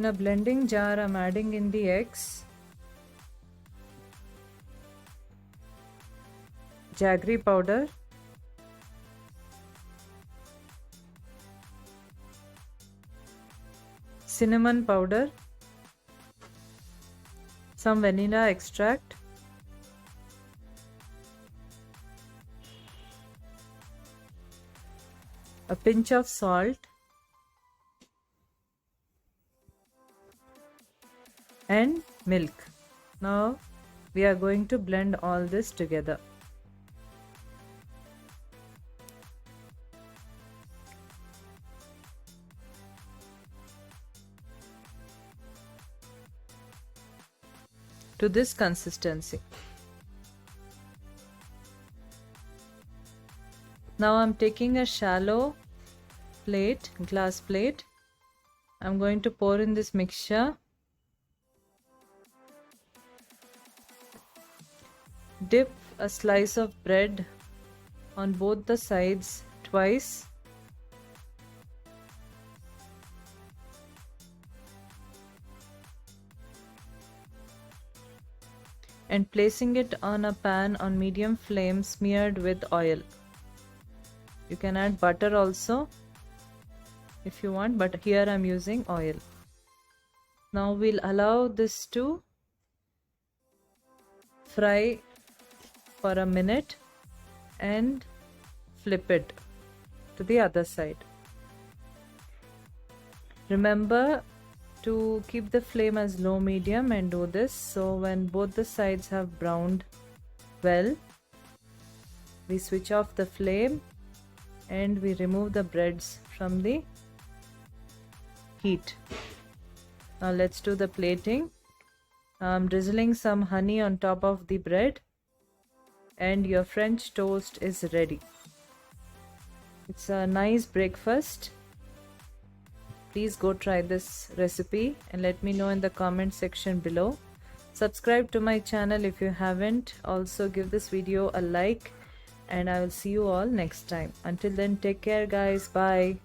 in a blending jar, I'm adding in the eggs, jaggery powder, cinnamon powder, some vanilla extract, a pinch of salt, and milk. Now we are going to blend all this together. To this consistency. Now I'm taking a shallow plate, glass plate. I'm going to pour in this mixture. Dip a slice of bread on both the sides twice. And placing it on a pan on medium flame smeared with oil. You can add butter also if you want, but here I'm using oil. Now we'll allow this to fry for a minute and flip it to the other side. Remember to keep the flame as low medium and do this, so when both the sides have browned well, we switch off the flame and we remove the breads from the heat. Now let's do the plating. I'm drizzling some honey on top of the bread and your French toast is ready. It's a nice breakfast. Please go try this recipe and let me know in the comment section below. Subscribe to my channel if you haven't. Also give this video a like and I will see you all next time. Until then, take care guys. Bye.